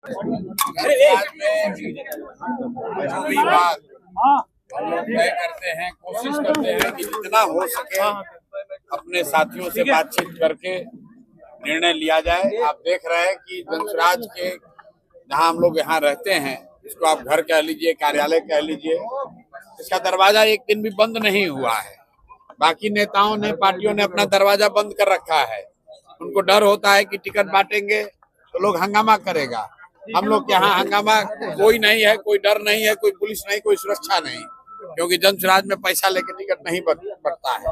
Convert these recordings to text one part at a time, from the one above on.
आज में जो विवाद हम लोग तय करते हैं, कोशिश करते हैं कि जितना हो सके अपने साथियों से बातचीत करके निर्णय लिया जाए। आप देख रहे हैं कि वंशराज के जहां हम लोग यहाँ रहते हैं, इसको आप घर कह लीजिए, कार्यालय कह लीजिए, इसका दरवाजा एक दिन भी बंद नहीं हुआ है। बाकी नेताओं ने, पार्टियों ने अपना दरवाजा बंद कर रखा है। उनको डर होता है कि टिकट बांटेंगे तो लोग हंगामा करेगा। हम लोग के यहाँ हंगामा कोई नहीं है, कोई डर नहीं है, कोई पुलिस नहीं, कोई सुरक्षा नहीं, क्योंकि जनसुराज में पैसा लेके टिकट नहीं बटता है।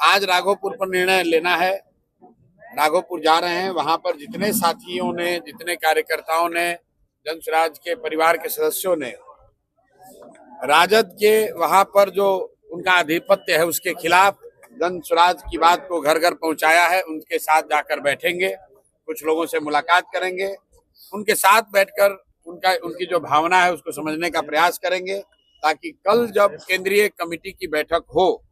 आज राघोपुर पर निर्णय लेना है। राघोपुर जा रहे हैं, वहां पर जितने साथियों ने, जितने कार्यकर्ताओं ने, जनसुराज के परिवार के सदस्यों ने राजद के वहां पर जो उनका आधिपत्य है उसके खिलाफ जनसुराज की बात को घर घर पहुंचाया है। उनके साथ जाकर बैठेंगे, कुछ लोगों से मुलाकात करेंगे, उनके साथ बैठकर उनकी जो भावना है उसको समझने का प्रयास करेंगे, ताकि कल जब केंद्रीय कमेटी की बैठक हो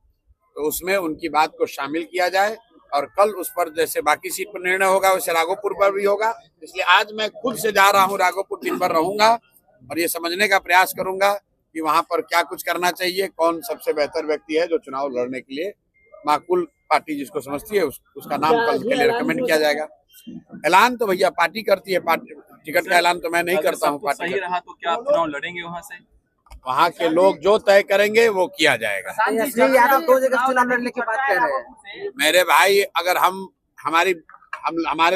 तो उसमें उनकी बात को शामिल किया जाए। और कल उस पर जैसे बाकी सीट पर निर्णय होगा वैसे राघोपुर पर भी होगा। इसलिए आज मैं खुद से जा रहा हूं राघोपुर, दिन भर रहूंगा और ये समझने का प्रयास करूंगा कि वहां पर क्या कुछ करना चाहिए, कौन सबसे बेहतर व्यक्ति है जो चुनाव लड़ने के लिए माकूल पार्टी जिसको समझती है उसका नाम कल के लिए रिकमेंड किया जाएगा। ऐलान तो भैया पार्टी करती है, पार्टी टिकट का ऐलान तो मैं नहीं करता हूँ। पार्टी सही रहा तो क्या आप चुनाव लड़ेंगे वहाँ से? वहाँ के लोग जो तय करेंगे वो किया जाएगा। यादव 2 जगह चुनाव लड़ने की बात कह रहे हैं। मेरे भाई, अगर हमारे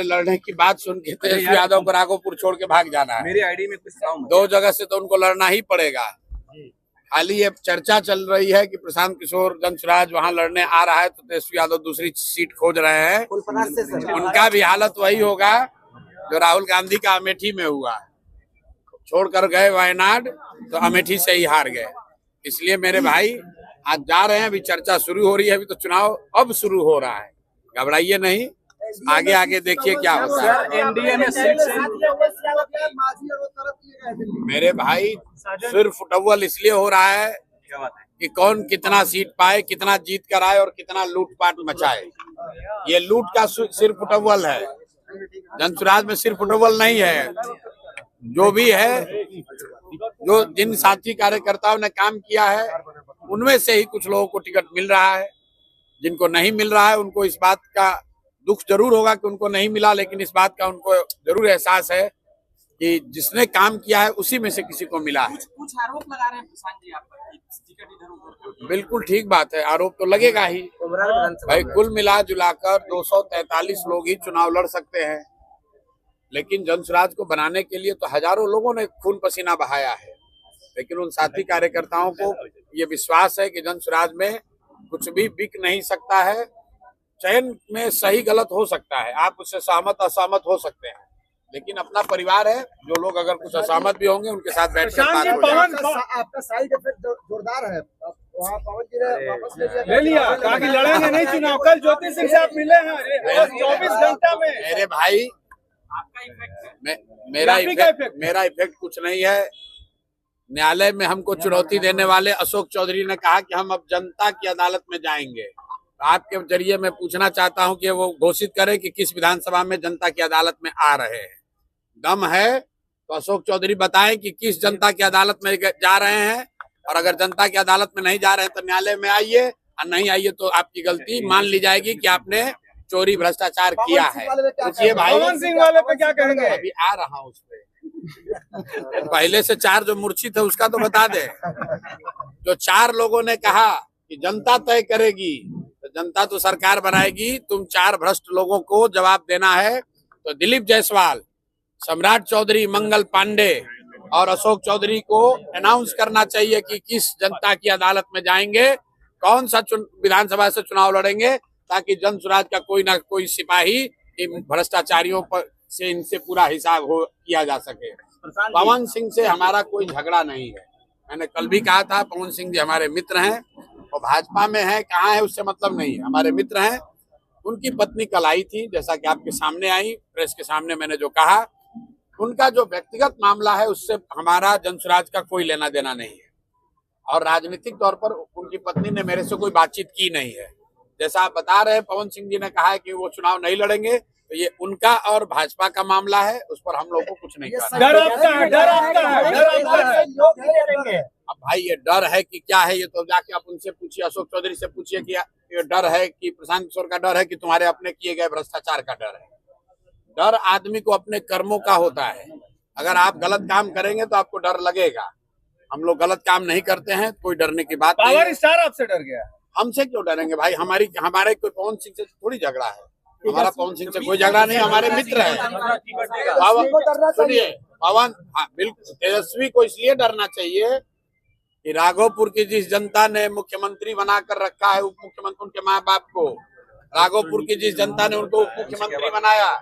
लड़ने की बात सुन के तेजस्वी यादव को राघोपुर छोड़ के भाग जाना है। मेरी आईडी में कुछ 2 जगह से तो उनको लड़ना ही पड़ेगा। खाली ये चर्चा चल रही है कि प्रशांत किशोर जनसुराज वहां लड़ने आ रहा है तो तेजस्वी यादव दूसरी सीट खोज रहे हैं। उनका भी हालत वही होगा जो राहुल गांधी का अमेठी में हुआ, छोड़कर गए वायनाड तो अमेठी से ही हार गए। इसलिए मेरे भाई आज जा रहे हैं, अभी चर्चा शुरू हो रही है, अभी तो चुनाव अब शुरू हो रहा है, घबराइए नहीं, आगे आगे देखिए क्या होता है। एनडीए में सीट से मेरे भाई सिर्फ फुटबॉल इसलिए हो रहा है कि कौन कितना सीट पाए, कितना जीत कर आए और कितना लूटपाट मचाए। ये लूट का सिर्फ फुटबॉल है, जनसुराज में सिर्फ फुटबॉल नहीं है। जो भी है, जो जिन साथी कार्यकर्ताओं ने काम किया है उनमें से ही कुछ लोगों को टिकट मिल रहा है। जिनको नहीं मिल रहा है उनको इस बात का दुख जरूर होगा कि उनको नहीं मिला, लेकिन इस बात का उनको जरूर एहसास है कि जिसने काम किया है उसी में से किसी को मिला है। कुछ आरोप लगा रहे हैं प्रशांत जी आप पर, टिकट इधर-उधर। बिल्कुल ठीक बात है, आरोप तो लगेगा ही भाई। कुल मिला जुलाकर 243 लोग ही चुनाव लड़ सकते हैं, लेकिन जनसुराज को बनाने के लिए तो हजारों लोगों ने खून पसीना बहाया है। लेकिन उन साथी कार्यकर्ताओं को ये विश्वास है कि जनसुराज में कुछ भी बिक नहीं सकता है। चयन में सही गलत हो सकता है, आप उससे सहमत असहमत हो सकते हैं, लेकिन अपना परिवार है। जो लोग अगर कुछ असहमत भी होंगे उनके साथ बैठकर बात हो जाएगी। आपका साइड इफेक्ट जोरदार है। वहाँ पवन जी ने वापस ले लिया, कहा कि लड़ेंगे नहीं चुनाव। कल ज्योति सिंह से आप मिले हैं 24 घंटा में। मेरे भाई, मेरा इफेक्ट कुछ नहीं है। न्यायालय में हमको चुनौती देने वाले अशोक चौधरी ने कहा कि हम अब जनता की अदालत में जाएंगे। तो आपके जरिए मैं पूछना चाहता हूं कि वो घोषित करे कि किस विधानसभा में जनता की अदालत में आ रहे हैं। दम है तो अशोक चौधरी बताएं कि किस जनता की अदालत में जा रहे हैं, और अगर जनता की अदालत में नहीं जा रहे हैं तो न्यायालय में आइए, और नहीं आइए तो आपकी गलती मान ली जाएगी कि आपने चोरी भ्रष्टाचार किया है। पूछिए भाई, पवन सिंह वाले पे क्या कहेंगे? अभी आ रहा हूँ उस पे। पहले से 4 जो मूर्छित है उसका तो बता दे। जो 4 लोगों ने कहा कि जनता तय करेगी, तो जनता तो सरकार बनाएगी। तुम 4 भ्रष्ट लोगों को जवाब देना है। तो दिलीप जायसवाल, सम्राट चौधरी, मंगल पांडे और अशोक चौधरी को अनाउंस करना चाहिए कि किस जनता की अदालत में जाएंगे, कौन सा विधानसभा से चुनाव लड़ेंगे, ताकि जनसुराज का कोई ना कोई सिपाही इन भ्रष्टाचारियों पर से इनसे पूरा हिसाब किया जा सके। पवन सिंह से हमारा कोई झगड़ा नहीं है। मैंने कल भी कहा था, पवन सिंह जी हमारे मित्र हैं और भाजपा में है, कहाँ है उससे मतलब नहीं है, हमारे मित्र हैं। उनकी पत्नी कल आई थी, जैसा कि आपके सामने आई, प्रेस के सामने मैंने जो कहा। उनका जो व्यक्तिगत मामला है उससे हमारा जनसुराज का कोई लेना देना नहीं है, और राजनीतिक तौर पर उनकी पत्नी ने मेरे से कोई बातचीत की नहीं है। जैसा आप बता रहे हैं, पवन सिंह जी ने कहा है कि वो चुनाव नहीं लड़ेंगे, तो ये उनका और भाजपा का मामला है, उस पर हम लोग को कुछ नहीं करना। डर आपका है, डर आपका है, डर आपका है। अब भाई ये डर है कि क्या है, ये तो जाके आप उनसे पूछिए, अशोक चौधरी से पूछिए कि ये डर है कि प्रशांत किशोर का डर है कि तुम्हारे अपने किए गए भ्रष्टाचार का डर है। डर आदमी को अपने कर्मों का होता है। अगर आप गलत काम करेंगे तो आपको डर लगेगा। हम लोग गलत काम नहीं करते हैं, कोई डरने की बात नहीं पावर है। स्टार आपसे डर गया? हमसे क्यों डरेंगे भाई? हमारे कोई पवन सिंह से थोड़ी झगड़ा है। हमारा पवन सिंह से कोई झगड़ा नहीं, हमारे मित्र है। सुनिए पवन, हाँ बिल्कुल, तेजस्वी को इसलिए डरना चाहिए कि राघोपुर की जिस जनता ने मुख्यमंत्री बनाकर रखा है, उप मुख्यमंत्री, उनके माँ बाप को, राघोपुर की जिस जनता ने उनको उप मुख्यमंत्री बनाया,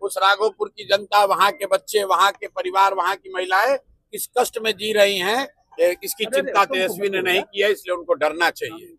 उस राघोपुर की जनता, वहाँ के बच्चे, वहाँ के परिवार, वहाँ की महिलाएं किस कष्ट में जी रही हैं, इसकी चिंता तेजस्वी ने नहीं की है, इसलिए उनको डरना चाहिए।